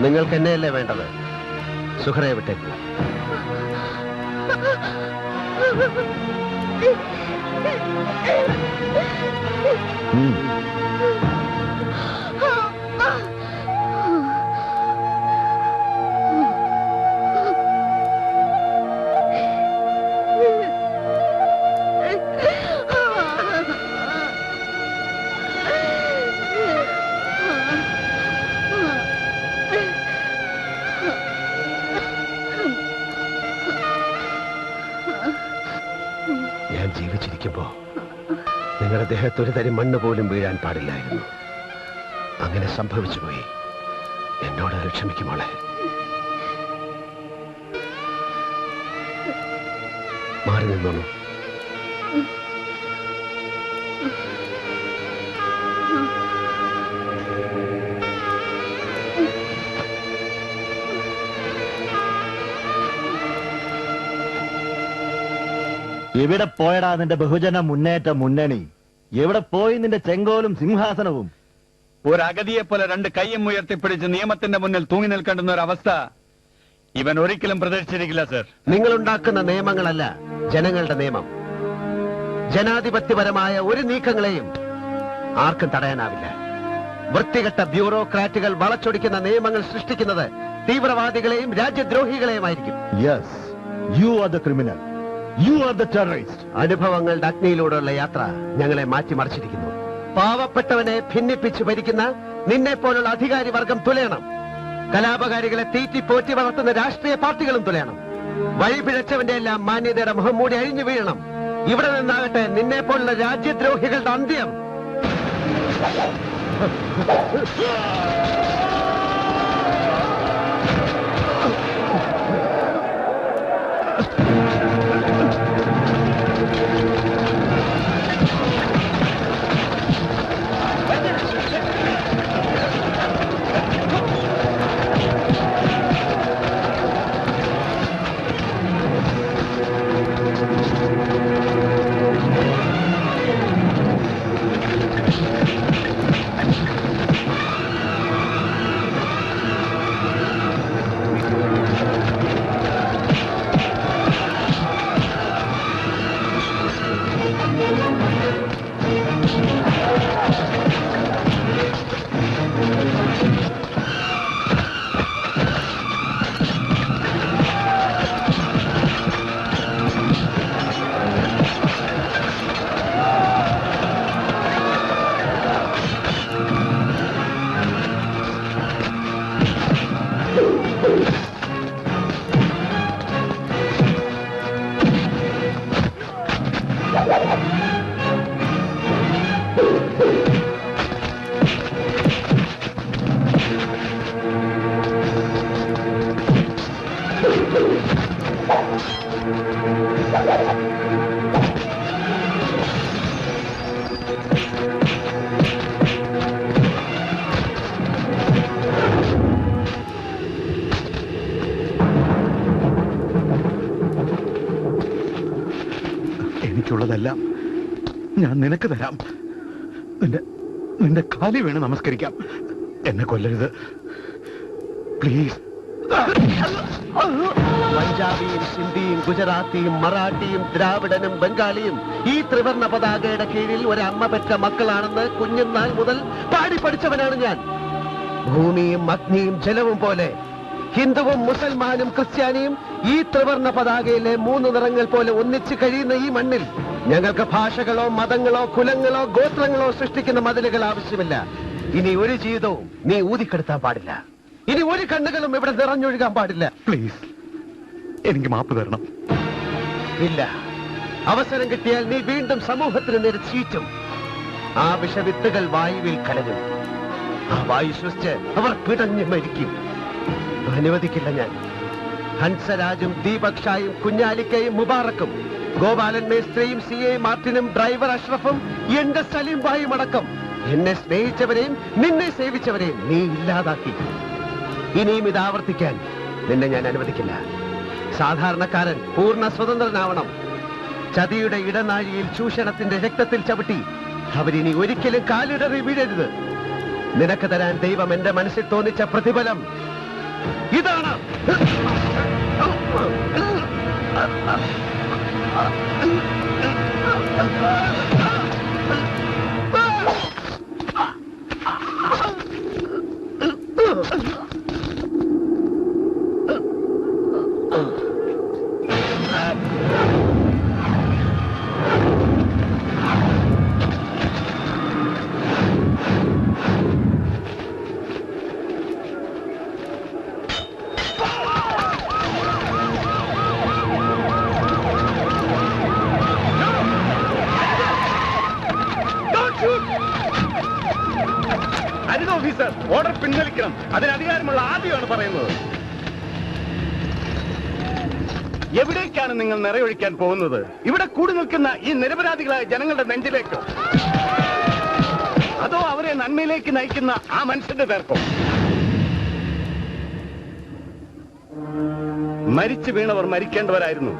നിങ്ങൾക്ക് എന്നെയല്ലേ വേണ്ടത്? സുഹറയെ വിട്ടേക്കൂ. ഞാൻ ജീവിച്ചിരിക്കുമ്പോ നിങ്ങളുടെ ദേഹത്തൊരു തരി മണ്ണ് പോലും വീഴാൻ പാടില്ലായിരുന്നു. അങ്ങനെ സംഭവിച്ചു പോയി. എന്നോട് ക്ഷമിക്കുമോളെ. മാറി നിന്നോളൂ. എവിടെ പോയടാ നിന്റെ ബഹുജന മുന്നേറ്റ മുന്നണി? എവിടെ പോയി നിന്റെ ചെങ്കോലും സിംഹാസനവും? ഒരഗതിയെ പോലെ രണ്ട് കൈയും ഉയർത്തിപ്പിടിച്ച് നിയമത്തിന്റെ മുന്നിൽ തൂങ്ങി നിൽക്കേണ്ടുന്ന ഒരു അവസ്ഥ ഇവൻ ഒരിക്കലും പ്രതീക്ഷിച്ചിരിക്കില്ല സർ. നിങ്ങളുണ്ടാക്കുന്ന നിയമങ്ങളല്ല ജനങ്ങളുടെ നിയമം. ജനാധിപത്യപരമായ ഒരു നീക്കങ്ങളെയും ആർക്കും തടയാനാവില്ല. വൃത്തികെട്ട ബ്യൂറോക്രാറ്റുകൾ വളച്ചൊടിക്കുന്ന നിയമങ്ങൾ സൃഷ്ടിക്കുന്നത് തീവ്രവാദികളെയും രാജ്യദ്രോഹികളെയുമായിരിക്കും. Yes, you are the criminal. You are the terrorist. അനുഭവങ്ങളുടെ അഗ്നിയിലൂടെയുള്ള യാത്ര ഞങ്ങളെ മാറ്റിമറിച്ചിരിക്കുന്നു. പാവപ്പെട്ടവനെ ഭിന്നിപ്പിച്ച് ഭരിക്കുന്ന നിന്നെ പോലുള്ള അധികാരി വർഗം തുലയണം. കലാപകാരികളെ തീറ്റി പോറ്റി വളർത്തുന്ന രാഷ്ട്രീയ പാർട്ടികളും തുലയണം. വഴിപിഴച്ചവന്റെ എല്ലാം മാന്യതയുടെ മുഖം മൂടി അഴിഞ്ഞു വീഴണം. ഇവിടെ നിന്നാകട്ടെ നിന്നെ പോലുള്ള രാജ്യദ്രോഹികളുടെ അന്ത്യം. എനിക്കുള്ളതെല്ലാം ഞാൻ നിനക്ക് തരാം. നിന്റെ കാലി വേണം നമസ്കരിക്കാം. എന്നെ കൊല്ലരുത് പ്ലീസ്. പഞ്ചാബിയും സിന്ധിയും ഗുജറാത്തിയും മറാഠിയും ദ്രാവിഡനും ബംഗാളിയും ഈ ത്രിവർണ പതാകയുടെ കീഴിൽ ഒരമ്മ പെറ്റ മക്കളാണെന്ന് കുഞ്ഞുനാൾ മുതൽ പാടി പഠിച്ചവനാണ് ഞാൻ. ഭൂമിയും അഗ്നിയും ജലവും പോലെ ഹിന്ദുവും മുസൽമാനും ക്രിസ്ത്യാനിയും ഈ ത്രിവർണ പതാകയിലെ 3 നിറങ്ങൾ പോലെ ഒന്നിച്ചു കഴിയുന്ന ഈ മണ്ണിൽ ഞങ്ങൾക്ക് ഭാഷകളോ മതങ്ങളോ കുലങ്ങളോ ഗോത്രങ്ങളോ സൃഷ്ടിക്കുന്ന മതിലുകൾ ആവശ്യമില്ല. ഇനി ഒരു ജീവിതവും നീ ഊതിക്കെടുത്താൻ പാടില്ല. ഇനി ഒരു കണ്ണുകളും ഇവിടെ നിറഞ്ഞൊഴുകാൻ പാടില്ല. പ്ലീസ്, എനിക്ക് മാപ്പ് തരണം. ഇല്ല, അവസരം കിട്ടിയാൽ നീ വീണ്ടും സമൂഹത്തിന് നേരെ ചീറ്റും. ആ വിഷവിത്തുകൾ വായുവിൽ കലരും. ആ വായു ശ്വസിച്ച് അവർ പിടഞ്ഞു മരിക്കും. അനുവദിക്കില്ല ഞാൻ. ഹൻസരാജും ദീപക് ഷായും കുഞ്ഞാലിക്കയും മുബാറക്കും ഗോപാലൻ മേസ്ത്രിയും CA മാർട്ടിനും ഡ്രൈവർ അഷ്റഫും എന്റെ സലീം ഭായും അടക്കം എന്നെ സ്നേഹിച്ചവരെയും നിന്നെ സേവിച്ചവരെയും നീ ഇല്ലാതാക്കി. ഇനിയും ഇത് ആവർത്തിക്കാൻ നിന്നെ ഞാൻ അനുവദിക്കില്ല. സാധാരണക്കാരൻ പൂർണ്ണ സ്വതന്ത്രനാവണം. ചതിയുടെ ഇടനാഴിയിൽ ചൂഷണത്തിന്റെ രക്തത്തിൽ ചവിട്ടി അവരിനി ഒരിക്കലും കാലിടറി വീഴരുത്. നിനക്ക് തരാൻ ദൈവം എന്റെ മനസ്സിൽ തോന്നിച്ച പ്രതിഫലം ഇതാണ്. അരുത് ഓഫീസർ, ഓർഡർ പിൻവലിക്കണം. അതിന് അധികാരമുള്ള ആദ്യമാണ് പറയുന്നത്. എവിടേക്കാണ് നിങ്ങൾ നിറയൊഴിക്കാൻ പോകുന്നത്? ഇവിടെ കൂടി നിൽക്കുന്ന ഈ നിരപരാധികളായ ജനങ്ങളുടെ നെഞ്ചിലേക്കോ, അതോ അവരെ നന്മയിലേക്ക് നയിക്കുന്ന ആ മനുഷ്യന്റെ നേർക്കോ? മരിച്ചു വീണവർ മരിക്കേണ്ടവരായിരുന്നു.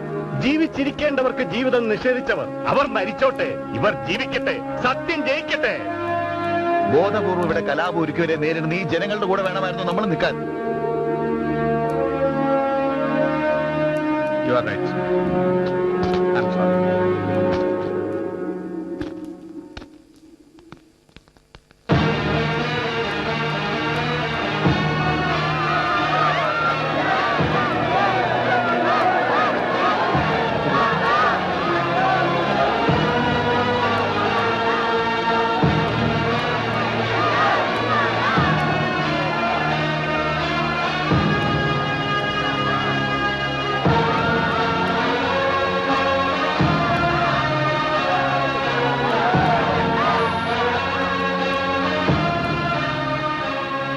ജീവിച്ചിരിക്കേണ്ടവർക്ക് ജീവിതം നിഷേധിച്ചവർ അവർ മരിച്ചോട്ടെ, ഇവർ ജീവിക്കട്ടെ, സത്യം ജയിക്കട്ടെ. ബോധപൂർവ്വം ഇവിടെ കലാപം ഒരുക്കിയവരെ നേരിടുന്ന ഈ ജനങ്ങളുടെ കൂടെ വേണമായിരുന്നു നമ്മൾ നിൽക്കാൻ. You are right. I'm sorry.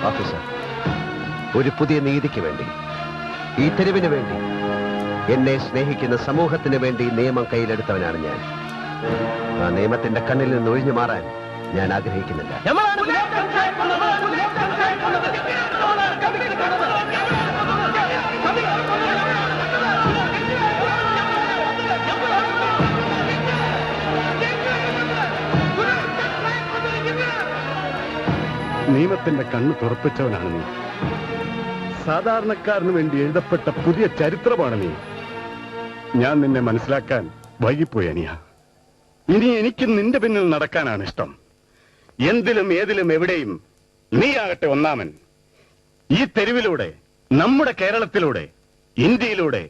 Officer, ഒരു പുതിയ നീതിക്ക് വേണ്ടി, ഈ തെരുവിന് വേണ്ടി, എന്നെ സ്നേഹിക്കുന്ന സമൂഹത്തിന് വേണ്ടി നിയമം കയ്യിലെടുത്തവനാണ് ഞാൻ. ആ നിയമത്തിന്റെ കണ്ണിൽ നിന്ന് ഒഴിഞ്ഞു മാറാൻ ഞാൻ ആഗ്രഹിക്കുന്നില്ല. നിയമത്തിന്റെ കണ്ണ് തുറപ്പിച്ചവനാണ് നീ. സാധാരണക്കാരന് വേണ്ടി എഴുതപ്പെട്ട പുതിയ ചരിത്രമാണ് നീ. ഞാൻ നിന്നെ മനസ്സിലാക്കാൻ വൈകിപ്പോയി അനിയ. ഇനി എനിക്ക് നിന്റെ പിന്നിൽ നടക്കാനാണ് ഇഷ്ടം. എന്തിലും ഏതിലും എവിടെയും നീയാകട്ടെ ഒന്നാമൻ. ഈ തെരുവിലൂടെ, നമ്മുടെ കേരളത്തിലൂടെ, ഇന്ത്യയിലൂടെ